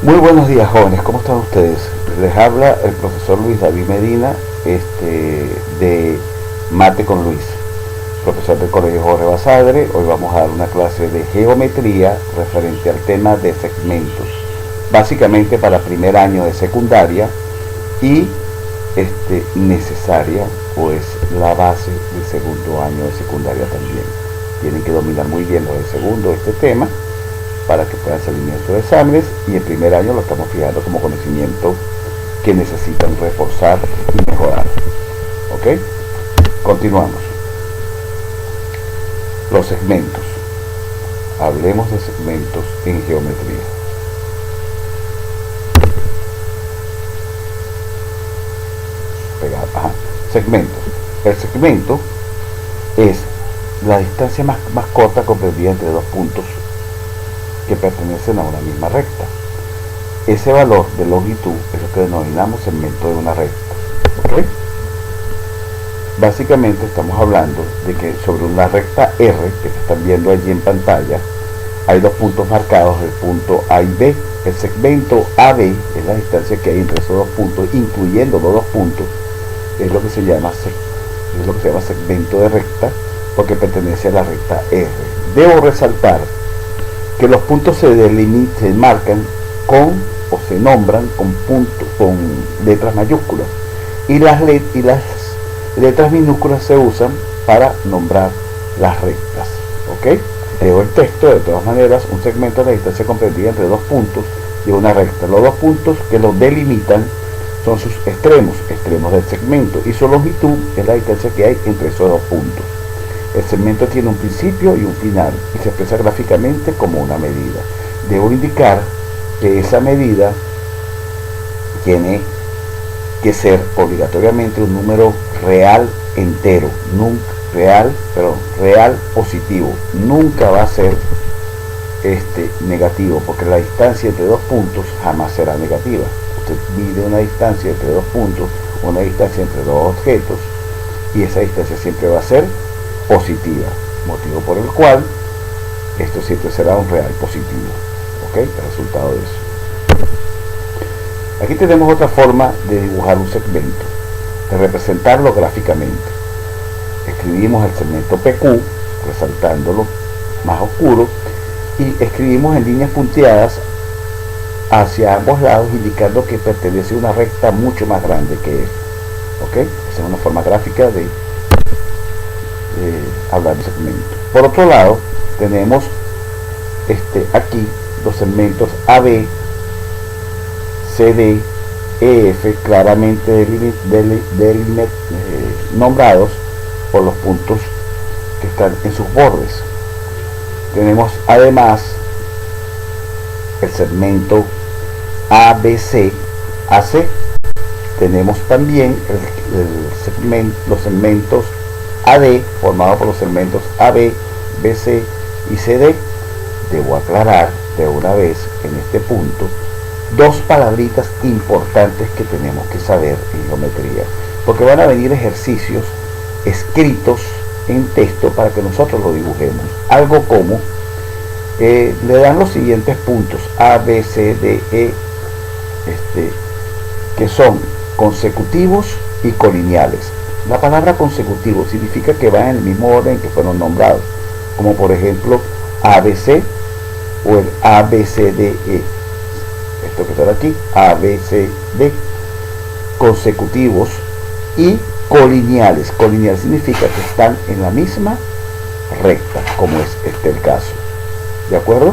Muy buenos días, jóvenes, ¿cómo están ustedes? Les habla el profesor Luis David Medina, de Mate con Luis, profesor del Colegio Jorge Basadre. Hoy vamos a dar una clase de geometría referente al tema de segmentos, básicamente para primer año de secundaria y necesaria, pues la base del segundo año de secundaria también. Tienen que dominar muy bien los del segundo este tema para que puedan salir bien sus exámenes, y el primer año lo estamos fijando como conocimiento que necesitan reforzar y mejorar. ¿Ok? Continuamos. Los segmentos. Hablemos de segmentos en geometría. Segmentos. El segmento es la distancia más corta comprendida entre dos puntos que pertenecen a una misma recta. Ese valor de longitud es lo que denominamos segmento de una recta. ¿Okay? Básicamente estamos hablando de que sobre una recta R, que se están viendo allí en pantalla, hay dos puntos marcados, el punto A y B. El segmento AB es la distancia que hay entre esos dos puntos, incluyendo los dos puntos. Es lo que se llama segmento de recta, porque pertenece a la recta R. Debo resaltar que los puntos se marcan con, o se nombran con letras mayúsculas, y las letras minúsculas se usan para nombrar las rectas. ¿Ok? Leo el texto. De todas maneras, un segmento es la distancia comprendida entre dos puntos de una recta. Los dos puntos que los delimitan son sus extremos del segmento, y su longitud es la distancia que hay entre esos dos puntos. El segmento tiene un principio y un final y se expresa gráficamente como una medida. Debo indicar que esa medida tiene que ser obligatoriamente un número real entero, real positivo. Nunca va a ser negativo, porque la distancia entre dos puntos jamás será negativa. Usted mide una distancia entre dos puntos, una distancia entre dos objetos, y esa distancia siempre va a ser positiva, motivo por el cual esto siempre será un real positivo. ¿Ok? El resultado de eso. Aquí tenemos otra forma de dibujar un segmento, de representarlo gráficamente. Escribimos el segmento PQ, resaltándolo más oscuro, y escribimos en líneas punteadas hacia ambos lados, indicando que pertenece a una recta mucho más grande que él. ¿Ok? Esa es una forma gráfica de hablar de segmento. Por otro lado, tenemos aquí los segmentos AB, CD, EF, claramente nombrados por los puntos que están en sus bordes. Tenemos además el segmento ABC, AC. Tenemos también los segmentos AD, formado por los segmentos AB, BC y CD. Debo aclarar de una vez en este punto dos palabritas importantes que tenemos que saber en geometría, porque van a venir ejercicios escritos en texto para que nosotros lo dibujemos. Algo como le dan los siguientes puntos A, B, C, D, E, que son consecutivos y colineales. La palabra consecutivo significa que van en el mismo orden que fueron nombrados, como por ejemplo ABC o el ABCDE. Esto que está aquí, ABCD. Consecutivos y colineales. Colineal significa que están en la misma recta, como es el caso. ¿De acuerdo?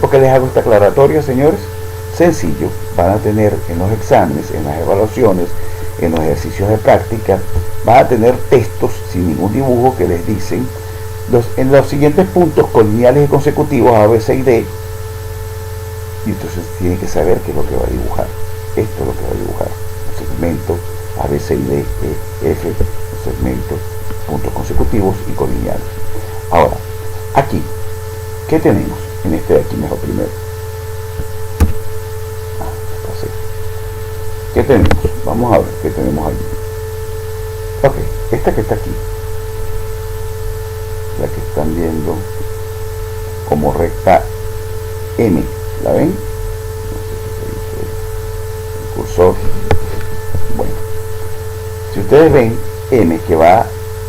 ¿Por qué les hago esta aclaratoria, señores? Sencillo. Van a tener en los exámenes, en las evaluaciones, en los ejercicios de práctica, van a tener textos sin ningún dibujo que les dicen en los siguientes puntos colineales y consecutivos A, B, C y D, y entonces tienen que saber qué es lo que va a dibujar. Esto es lo que va a dibujar: el segmento A, B, C y D, E, F, el segmento, puntos consecutivos y colineales. Ahora, aquí, ¿qué tenemos? En este de aquí mejor primero. ¿Qué tenemos? Vamos a ver qué tenemos aquí. Ok, esta que está aquí, la que están viendo como recta M. ¿La ven? No sé si se dice el cursor. Bueno, si ustedes ven, M que va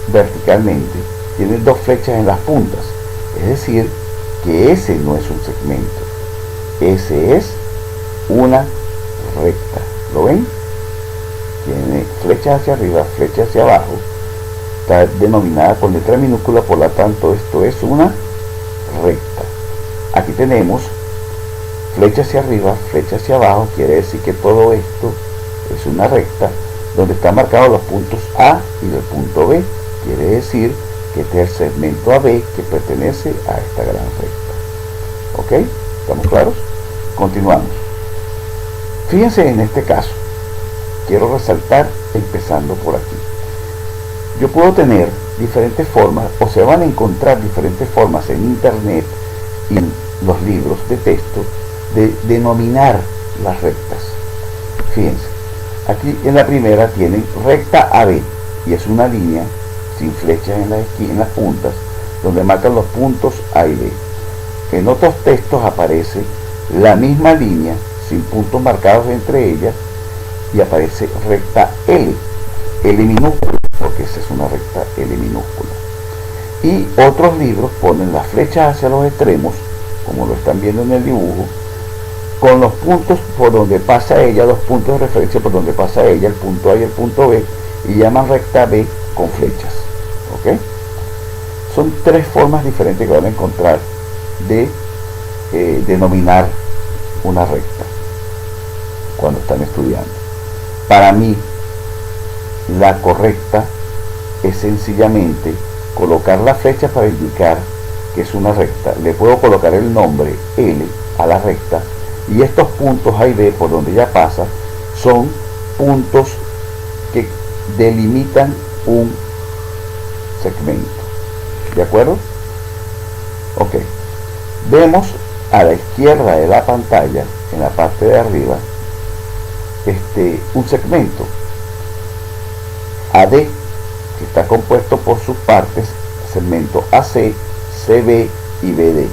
verticalmente tiene dos flechas en las puntas, es decir, que ese no es un segmento, ese es una recta. ¿Lo ven? Tiene flechas hacia arriba, flechas hacia abajo, está denominada con letra minúscula, por lo tanto esto es una recta. Aquí tenemos flecha hacia arriba, flecha hacia abajo, quiere decir que todo esto es una recta donde están marcados los puntos A y el punto B, quiere decir que este es el segmento AB que pertenece a esta gran recta. ¿Ok? ¿Estamos claros? Continuamos. Fíjense en este caso, quiero resaltar empezando por aquí. Yo puedo tener diferentes formas, o se van a encontrar diferentes formas en internet y en los libros de texto de denominar las rectas. Fíjense, aquí en la primera tienen recta AB y es una línea sin flechas en las puntas donde marcan los puntos A y B. En otros textos aparece la misma línea sin puntos marcados entre ellas y aparece recta L minúscula, porque esa es una recta L minúscula. Y otros libros ponen las flechas hacia los extremos, como lo están viendo en el dibujo, con los puntos por donde pasa ella, los puntos de referencia por donde pasa ella, el punto A y el punto B, y llaman recta B con flechas. ¿Ok? Son tres formas diferentes que van a encontrar de denominar una recta cuando están estudiando. Para mí, la correcta es sencillamente colocar la flecha para indicar que es una recta. Le puedo colocar el nombre L a la recta y estos puntos A y B por donde ella pasa son puntos que delimitan un segmento. ¿De acuerdo? Ok. Vemos a la izquierda de la pantalla, en la parte de arriba, un segmento AD que está compuesto por sus partes, segmento AC, CB y BD.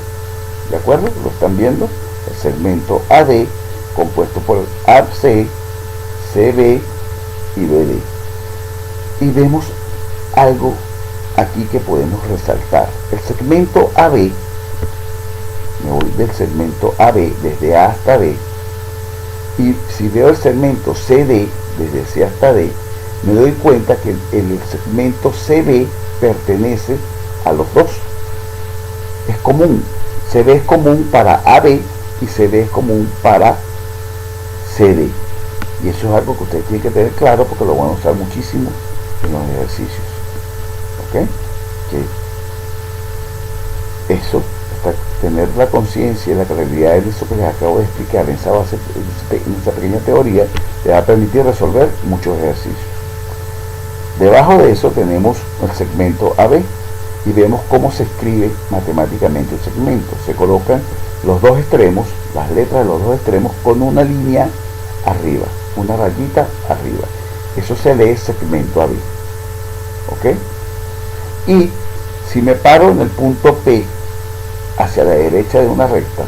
¿De acuerdo? ¿Lo están viendo? El segmento AD compuesto por AC, CB y BD. Y vemos algo aquí que podemos resaltar. El segmento AB, me voy del segmento AB desde A hasta B, y si veo el segmento CD desde C hasta D, me doy cuenta que el segmento CB pertenece a los dos. Es común. CB es común para AB y CD es común para CD. Y eso es algo que ustedes tienen que tener claro porque lo van a usar muchísimo en los ejercicios. ¿Ok? Que eso, hasta tener la conciencia y la claridad de eso que les acabo de explicar en esa pequeña teoría, les va a permitir resolver muchos ejercicios. Debajo de eso tenemos el segmento AB y vemos cómo se escribe matemáticamente el segmento. Se colocan los dos extremos, las letras de los dos extremos con una línea arriba, una rayita arriba. Eso se lee segmento AB. ¿Ok? Y si me paro en el punto P hacia la derecha de una recta,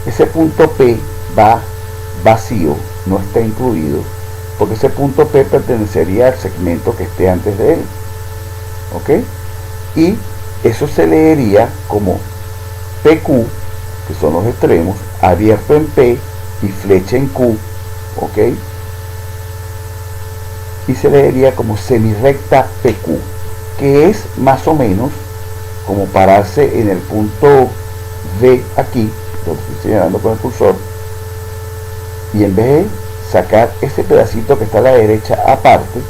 ese punto P va vacío, no está incluido, porque ese punto P pertenecería al segmento que esté antes de él. ¿Ok? Y eso se leería como PQ, que son los extremos, abierto en P y flecha en Q. ¿Ok? Y se leería como semirrecta PQ, que es más o menos como pararse en el punto V aquí, donde estoy señalando con el cursor, y en vez de sacar ese pedacito que está a la derecha aparte,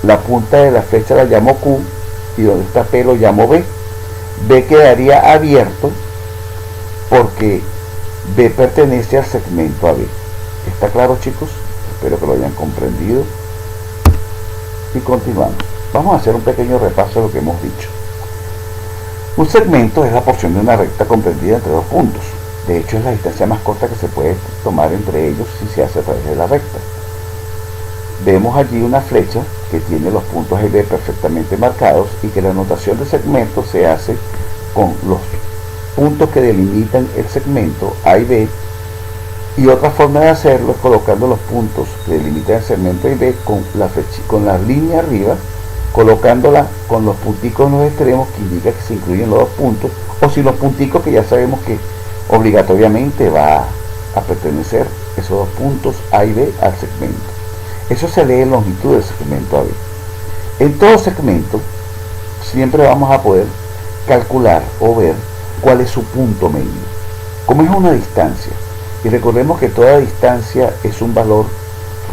la punta de la flecha la llamo Q y donde está P lo llamo B. B quedaría abierto porque B pertenece al segmento AB. ¿Está claro, chicos? Espero que lo hayan comprendido. Y continuamos. Vamos a hacer un pequeño repaso de lo que hemos dicho. Un segmento es la porción de una recta comprendida entre dos puntos. De hecho, es la distancia más corta que se puede tomar entre ellos si se hace a través de la recta. Vemos allí una flecha que tiene los puntos A y B perfectamente marcados y que la notación de segmento se hace con los puntos que delimitan el segmento A y B, y otra forma de hacerlo es colocando los puntos que delimitan el segmento A y B con la línea arriba, colocándola con los punticos en los extremos, que indica que se incluyen los dos puntos, o si los punticos que ya sabemos que obligatoriamente va a pertenecer esos dos puntos A y B al segmento. Eso se lee en longitud del segmento AB. En todo segmento siempre vamos a poder calcular o ver cuál es su punto medio. Como es una distancia, y recordemos que toda distancia es un valor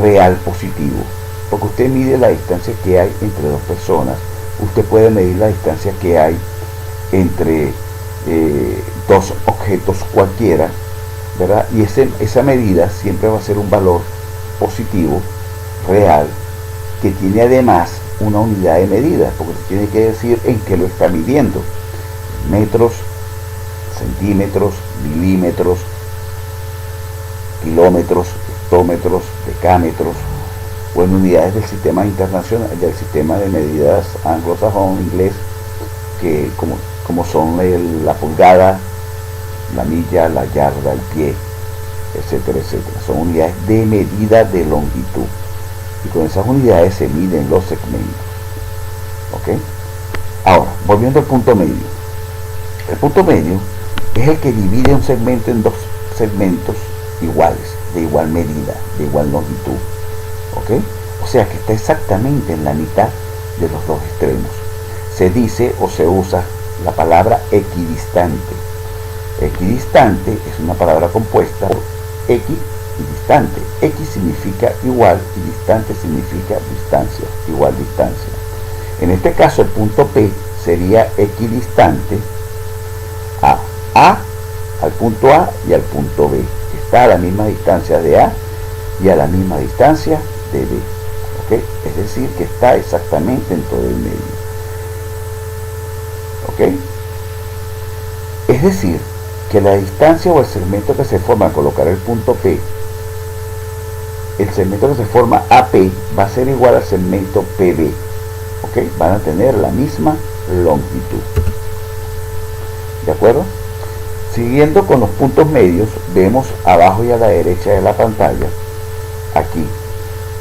real positivo, porque usted mide la distancia que hay entre dos personas, usted puede medir la distancia que hay entre dos objetos cualquiera, ¿verdad? Y esa medida siempre va a ser un valor positivo, real, que tiene además una unidad de medida, porque tiene que decir en qué lo está midiendo: metros, centímetros, milímetros, kilómetros, hectómetros, decámetros, o en unidades del sistema internacional, del sistema de medidas anglosajón, inglés, que como son la pulgada, la milla, la yarda, el pie, etcétera, etcétera. Son unidades de medida de longitud, y con esas unidades se miden los segmentos. ¿Ok? Ahora, volviendo al punto medio. El punto medio es el que divide un segmento en dos segmentos iguales, de igual medida, de igual longitud. ¿Ok? O sea que está exactamente en la mitad de los dos extremos. Se dice o se usa la palabra equidistante. Equidistante es una palabra compuesta por X y distante. X significa igual y distante significa distancia, igual distancia. En este caso el punto P sería equidistante al punto A y al punto B. Está a la misma distancia de A y a la misma distancia de B. ¿Ok? Es decir, que está exactamente en todo el medio. ¿Ok? Es decir, que la distancia o el segmento que se forma al colocar el punto P, el segmento que se forma AP va a ser igual al segmento PB. ¿Ok? Van a tener la misma longitud. ¿De acuerdo? Siguiendo con los puntos medios, vemos abajo y a la derecha de la pantalla, aquí,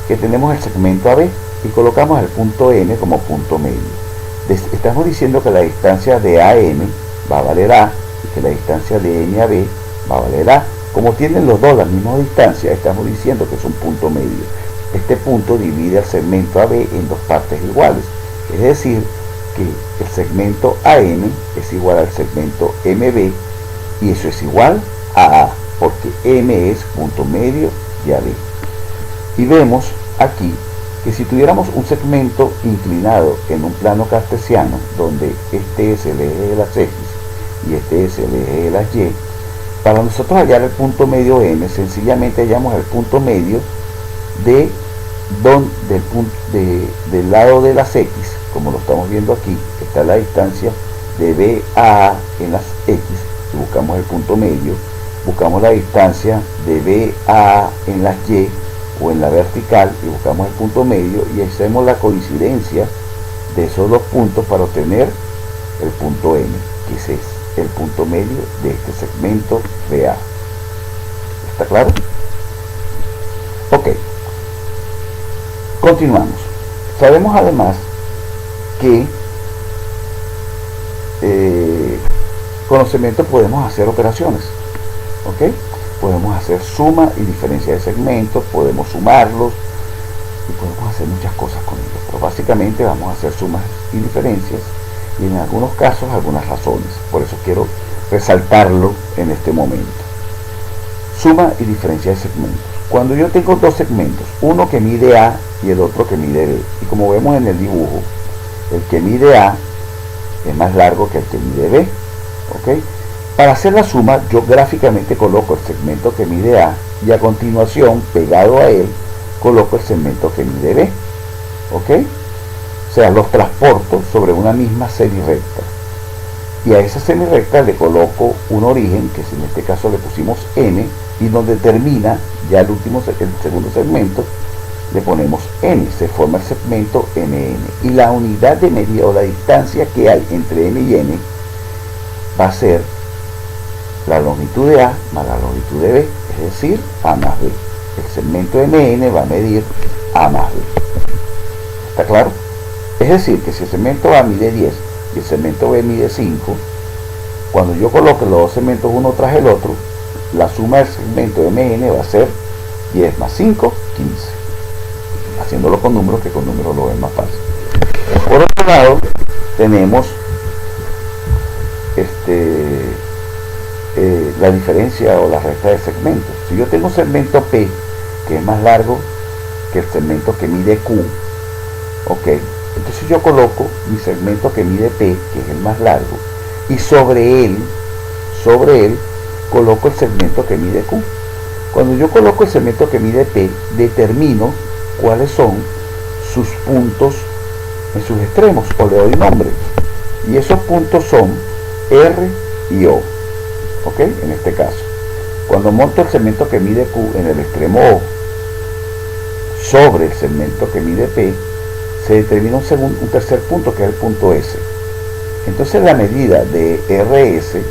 que tenemos el segmento AB y colocamos el punto N como punto medio. Estamos diciendo que la distancia de A a M va a valer A, y que la distancia de N a B va a valer A. Como tienen los dos la misma distancia, estamos diciendo que es un punto medio. Este punto divide el segmento AB en dos partes iguales, es decir, que el segmento AM es igual al segmento MB, y eso es igual a A, porque M es punto medio de AB. Y vemos aquí que si tuviéramos un segmento inclinado en un plano cartesiano, donde este es el eje de las X y este es el eje de las Y, para nosotros hallar el punto medio M, sencillamente hallamos el punto medio del lado de las X, como lo estamos viendo aquí, que está la distancia de B a A en las X, y buscamos el punto medio, buscamos la distancia de B a A en las Y o en la vertical y buscamos el punto medio, y hacemos la coincidencia de esos dos puntos para obtener el punto M, que ese es el punto medio de este segmento BA. ¿Está claro? Ok, continuamos. Sabemos además que con los segmentos podemos hacer operaciones. ¿Ok? Podemos hacer suma y diferencia de segmentos, podemos sumarlos y podemos hacer muchas cosas con ellos, pero básicamente vamos a hacer sumas y diferencias, y en algunos casos algunas razones. Por eso quiero resaltarlo en este momento. Suma y diferencia de segmentos. Cuando yo tengo dos segmentos, uno que mide A y el otro que mide B, y como vemos en el dibujo, el que mide A es más largo que el que mide B. ¿Ok? Para hacer la suma, yo gráficamente coloco el segmento que mide A y a continuación, pegado a él, coloco el segmento que mide B. ¿Ok? O sea, los transporto sobre una misma semirrecta. Y a esa semirrecta le coloco un origen, que en este caso le pusimos M, y donde termina ya el segundo segmento, le ponemos N. Se forma el segmento MN. Y la unidad de medida o la distancia que hay entre M y N va a ser la longitud de A más la longitud de B, es decir, A más B. El segmento MN va a medir A más B. ¿Está claro? Es decir, que si el segmento A mide 10 y el segmento B mide 5, cuando yo coloque los dos segmentos uno tras el otro, la suma del segmento MN va a ser 10 más 5, 15. Haciéndolo con números, que con números lo ven más fácil. Por otro lado, tenemos la diferencia o la resta de segmentos. Si yo tengo un segmento P que es más largo que el segmento que mide Q, ok, entonces yo coloco mi segmento que mide P, que es el más largo, y sobre él coloco el segmento que mide Q. Cuando yo coloco el segmento que mide P, determino cuáles son sus puntos en sus extremos, o le doy nombre, y esos puntos son R y O, ok, en este caso. Cuando monto el segmento que mide Q en el extremo O sobre el segmento que mide P, se determina un tercer punto, que es el punto S. Entonces la medida de RS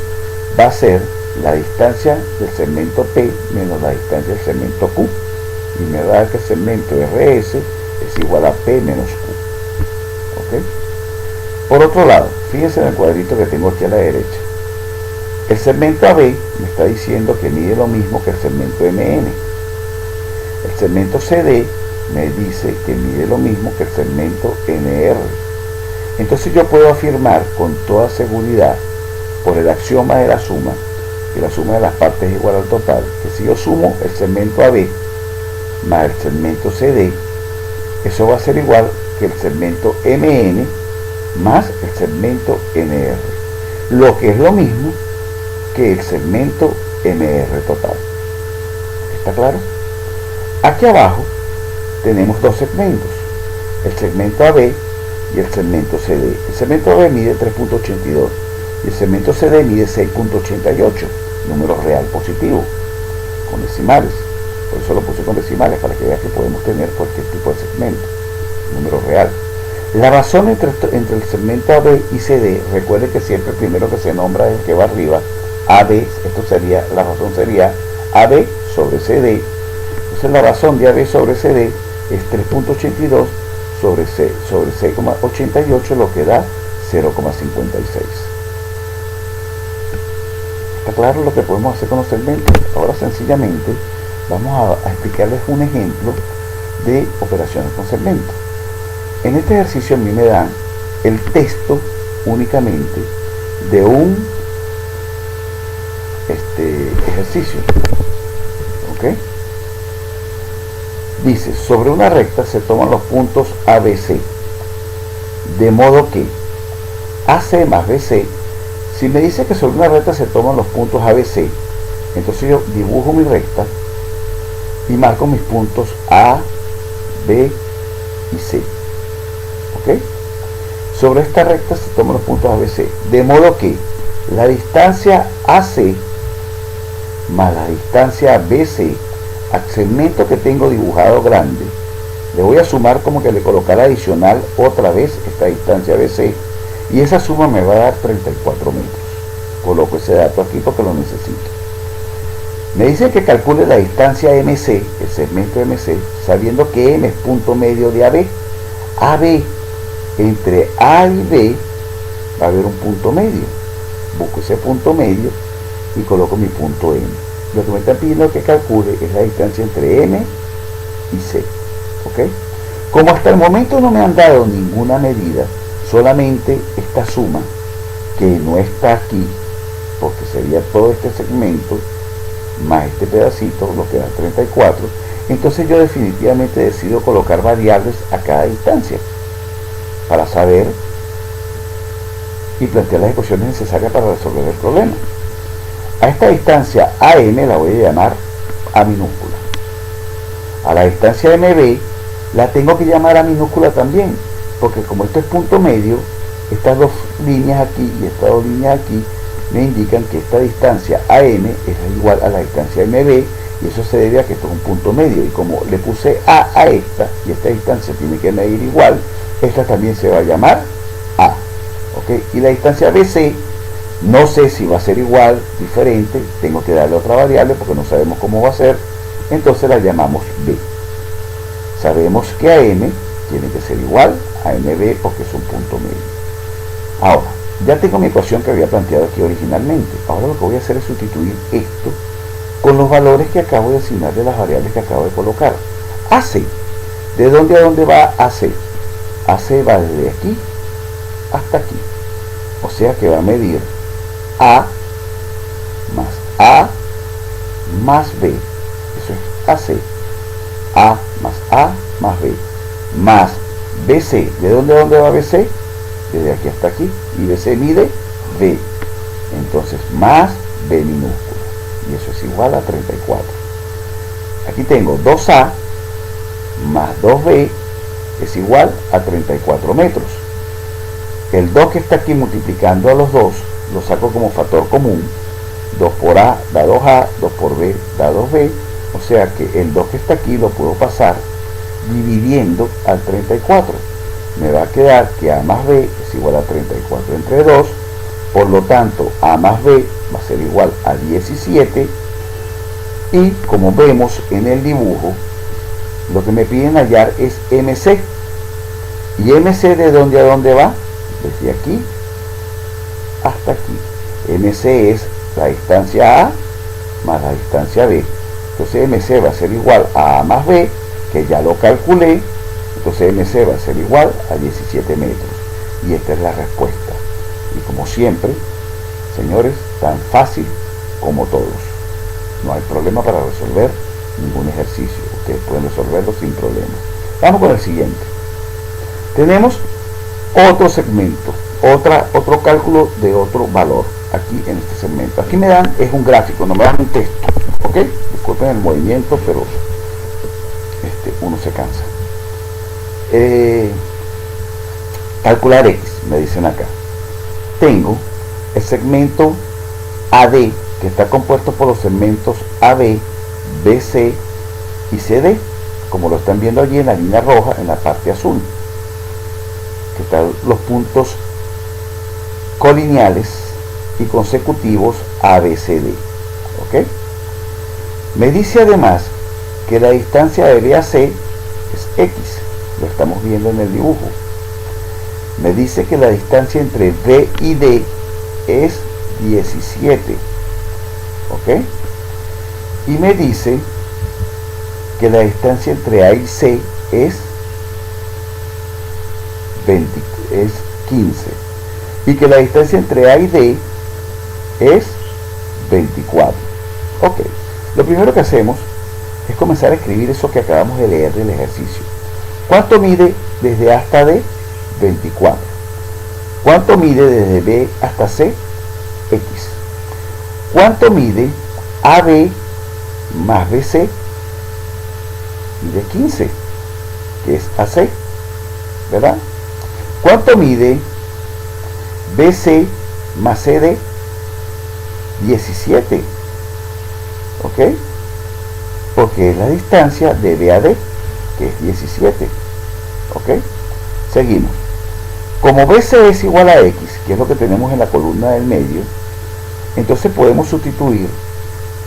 va a ser la distancia del segmento P menos la distancia del segmento Q, y me va a dar que el segmento RS es igual a P menos Q. ¿Okay? Por otro lado, fíjense en el cuadrito que tengo aquí a la derecha. El segmento AB me está diciendo que mide lo mismo que el segmento MN. El segmento CD me dice que mide lo mismo que el segmento NR. Entonces yo puedo afirmar con toda seguridad, por el axioma de la suma, que la suma de las partes es igual al total, que si yo sumo el segmento AB más el segmento CD, eso va a ser igual que el segmento MN más el segmento NR, lo que es lo mismo que el segmento MR total. ¿Está claro? Aquí abajo tenemos dos segmentos, el segmento AB y el segmento CD. El segmento AB mide 3.82 y el segmento CD mide 6.88, número real positivo, con decimales. Por eso lo puse con decimales, para que vean que podemos tener cualquier tipo de segmento, número real. La razón entre el segmento AB y CD, recuerde que siempre el primero que se nombra es el que va arriba, AB, esto sería, la razón sería AB sobre CD. Entonces la razón de AB sobre CD es 3.82 sobre 6,88, lo que da 0,56. ¿Está claro lo que podemos hacer con los segmentos? Ahora sencillamente vamos a explicarles un ejemplo de operaciones con segmentos. En este ejercicio a mí me dan el texto únicamente de un ejercicio, ¿ok? Dice, sobre una recta se toman los puntos ABC, de modo que AC más BC, si me dice que sobre una recta se toman los puntos ABC, entonces yo dibujo mi recta y marco mis puntos A, B y C. ¿Ok? Sobre esta recta se toman los puntos ABC, de modo que la distancia AC más la distancia BC al segmento que tengo dibujado grande, le voy a sumar como que le colocara adicional otra vez esta distancia BC, y esa suma me va a dar 34 metros. Coloco ese dato aquí porque lo necesito. Me dice que calcule la distancia MC, el segmento MC, sabiendo que M es punto medio de AB. AB, entre A y B va a haber un punto medio. Busco ese punto medio y coloco mi punto M. Lo que me están pidiendo que calcule es la distancia entre M y C. ¿Ok? Como hasta el momento no me han dado ninguna medida, solamente esta suma, que no está aquí, porque sería todo este segmento más este pedacito, lo que da 34, entonces yo definitivamente decido colocar variables a cada distancia para saber y plantear las ecuaciones necesarias para resolver el problema. A esta distancia AM la voy a llamar A minúscula. A la distancia MB la tengo que llamar A minúscula también, porque como esto es punto medio, estas dos líneas aquí y estas dos líneas aquí me indican que esta distancia AM es igual a la distancia MB, y eso se debe a que esto es un punto medio, y como le puse A esta, y esta distancia tiene que medir igual, esta también se va a llamar A. ¿Ok? Y la distancia BC No sé si va a ser igual, diferente, tengo que darle otra variable porque no sabemos cómo va a ser, entonces la llamamos b. Sabemos que AM tiene que ser igual a MB porque es un punto medio. Ahora, ya tengo mi ecuación que había planteado aquí originalmente. Ahora lo que voy a hacer es sustituir esto con los valores que acabo de asignar de las variables que acabo de colocar. AC, ¿de dónde a dónde va AC? AC va desde aquí hasta aquí. O sea que va a medir A más B. Eso es AC. A más B. Más BC. ¿De dónde a dónde va BC? Desde aquí hasta aquí. Y BC mide B. Entonces más B minúscula. Y eso es igual a 34. Aquí tengo 2A más 2B es igual a 34 metros. El 2 que está aquí multiplicando a los dos lo saco como factor común. 2 por A da 2A, 2 por B da 2B. O sea que el 2 que está aquí lo puedo pasar dividiendo al 34. Me va a quedar que A más B es igual a 34 entre 2. Por lo tanto, A más B va a ser igual a 17. Y como vemos en el dibujo, lo que me piden hallar es MC. ¿Y MC de dónde a dónde va? Desde aquí hasta aquí. MC es la distancia A más la distancia B. Entonces MC va a ser igual a A más B, que ya lo calculé. Entonces MC va a ser igual a 17 metros. Y esta es la respuesta. Y como siempre, señores, tan fácil como todos. No hay problema para resolver ningún ejercicio. Ustedes pueden resolverlo sin problema. Vamos con el siguiente. Tenemos otro segmento, otro cálculo de otro valor aquí en este segmento. Aquí me dan, es un gráfico, no me dan un texto. ¿Ok? Disculpen el movimiento, pero uno se cansa. Calcular X, me dicen acá. Tengo el segmento AD, que está compuesto por los segmentos AB, BC y CD, como lo están viendo allí en la línea roja en la parte azul, que están los puntos colineales y consecutivos ABCD. ¿Ok? Me dice además que la distancia de B a C es X, lo estamos viendo en el dibujo. Me dice que la distancia entre B y D es 17. ¿Ok? Y me dice que la distancia entre A y C es 15. Y que la distancia entre A y D es 24. Ok. Lo primero que hacemos es comenzar a escribir eso que acabamos de leer del ejercicio. ¿Cuánto mide desde A hasta D? 24. ¿Cuánto mide desde B hasta C? X. ¿Cuánto mide AB más BC? Mide 15, que es AC, ¿verdad? ¿Cuánto mide BC más CD? 17. ¿Ok? Porque es la distancia de B a D, que es 17. ¿Ok? Seguimos. Como BC es igual a X, que es lo que tenemos en la columna del medio, entonces podemos sustituir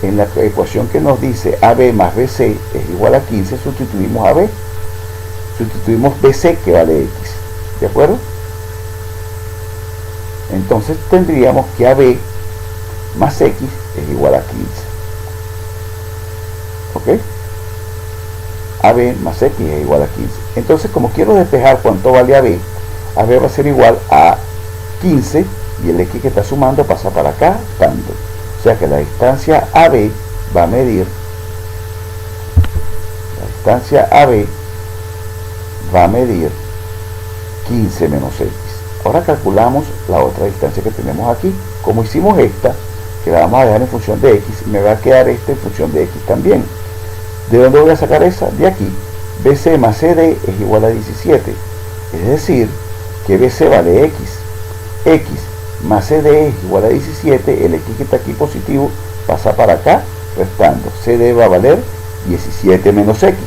en la ecuación que nos dice AB más BC es igual a 15, sustituimos AB. Sustituimos BC, que vale X. ¿De acuerdo? Entonces tendríamos que AB más X es igual a 15. ¿Ok? AB más X es igual a 15. Entonces, como quiero despejar cuánto vale AB va a ser igual a 15 y el X que está sumando pasa para acá, tanto. O sea que la distancia AB va a medir, la distancia AB va a medir 15 menos X. Ahora calculamos la otra distancia que tenemos aquí. Como hicimos esta, que la vamos a dejar en función de X, me va a quedar esta en función de X también. ¿De dónde voy a sacar esa? De aquí. BC más CD es igual a 17. Es decir, que BC vale X. X más CD es igual a 17. El X que está aquí positivo pasa para acá, restando. CD va a valer 17 menos X.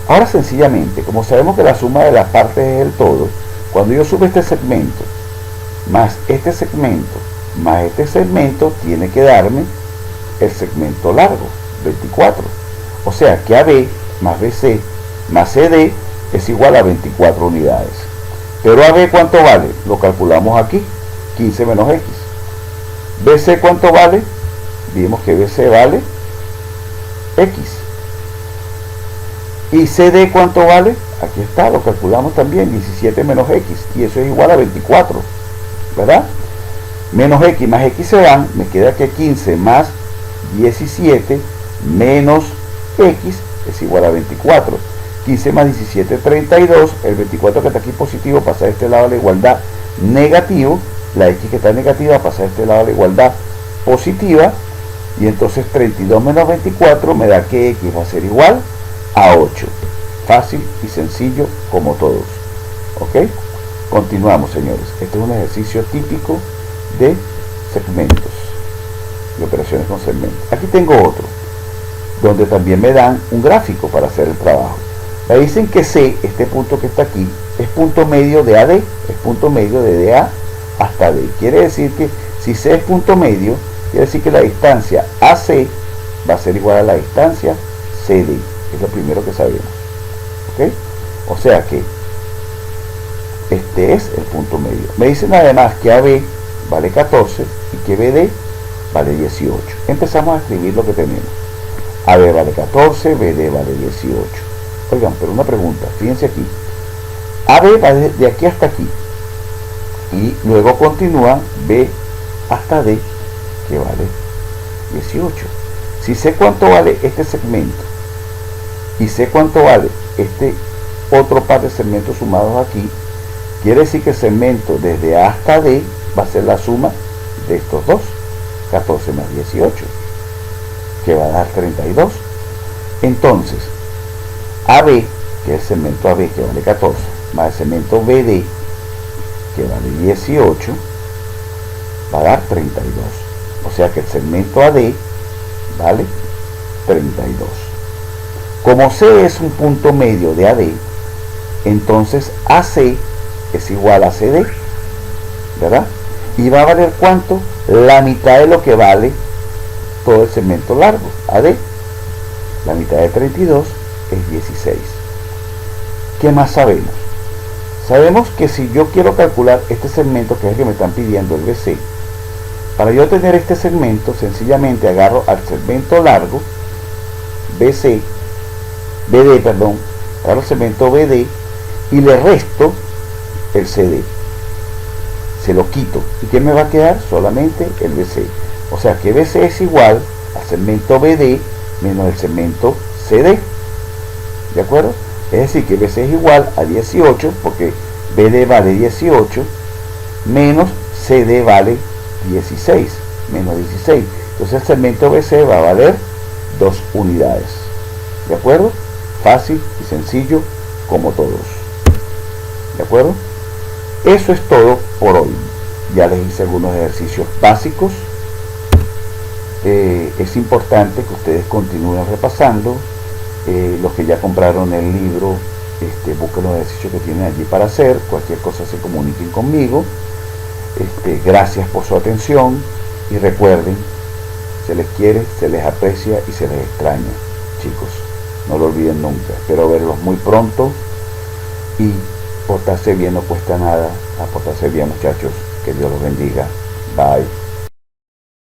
Ahora sencillamente, como sabemos que la suma de las partes es el todo, cuando yo subo este segmento más este segmento tiene que darme el segmento largo, 24. O sea que AB más BC más CD es igual a 24 unidades. Pero AB ¿cuánto vale? Lo calculamos aquí, 15 menos X. BC ¿cuánto vale? Vimos que BC vale X. ¿Y CD cuánto vale? Aquí está, lo calculamos también, 17 menos X, y eso es igual a 24, ¿verdad? Menos X más X se van, me queda que 15 más 17 menos X es igual a 24. 15 más 17, 32, el 24 que está aquí positivo pasa a este lado a la igualdad negativo, la X que está negativa pasa a este lado a la igualdad positiva, y entonces 32 menos 24 me da que X va a ser igual a 8. Fácil y sencillo como todos. ¿Ok? Continuamos, señores. Este es un ejercicio típico de segmentos, de operaciones con segmentos. Aquí tengo otro, donde también me dan un gráfico para hacer el trabajo. Me dicen que C, este punto que está aquí, es punto medio de AD, es punto medio de DA hasta D. Quiere decir que si C es punto medio, quiere decir que la distancia AC va a ser igual a la distancia CD. Es lo primero que sabemos. ¿Ok? O sea que este es el punto medio. Me dicen además que AB vale 14 y que BD vale 18. Empezamos a escribir lo que tenemos. AB vale 14, BD vale 18. Oigan, pero una pregunta, fíjense aquí. AB va de aquí hasta aquí. Y luego continúa B hasta D, que vale 18. Si sé cuánto vale este segmento y sé cuánto vale este otro par de segmentos sumados aquí, quiere decir que el segmento desde A hasta D va a ser la suma de estos dos, 14 más 18, que va a dar 32. Entonces AB, que es el segmento AB que vale 14, más el segmento BD que vale 18, va a dar 32. O sea que el segmento AD vale 32. Como C es un punto medio de AD, entonces AC es igual a CD, ¿verdad? Y va a valer ¿cuánto? La mitad de lo que vale todo el segmento largo, AD. La mitad de 32 es 16. ¿Qué más sabemos? Sabemos que si yo quiero calcular este segmento, que es el que me están pidiendo, el BC, para yo tener este segmento, sencillamente agarro al segmento largo, agarro el segmento BD y le resto el CD. Se lo quito. ¿Y qué me va a quedar? Solamente el BC. O sea que BC es igual al segmento BD menos el segmento CD. ¿De acuerdo? Es decir, que BC es igual a 18, porque BD vale 18, menos CD vale 16, menos 16. Entonces el segmento BC va a valer 2 unidades. ¿De acuerdo? Fácil y sencillo como todos. ¿De acuerdo? Eso es todo por hoy. Ya les hice algunos ejercicios básicos. Es importante que ustedes continúen repasando. Los que ya compraron el libro, busquen los ejercicios que tienen allí para hacer. Cualquier cosa se comuniquen conmigo. Gracias por su atención y recuerden, se les quiere, se les aprecia y se les extraña, chicos. No lo olviden nunca. Espero verlos muy pronto y portarse bien no cuesta nada. A portarse bien, muchachos. Que Dios los bendiga. Bye.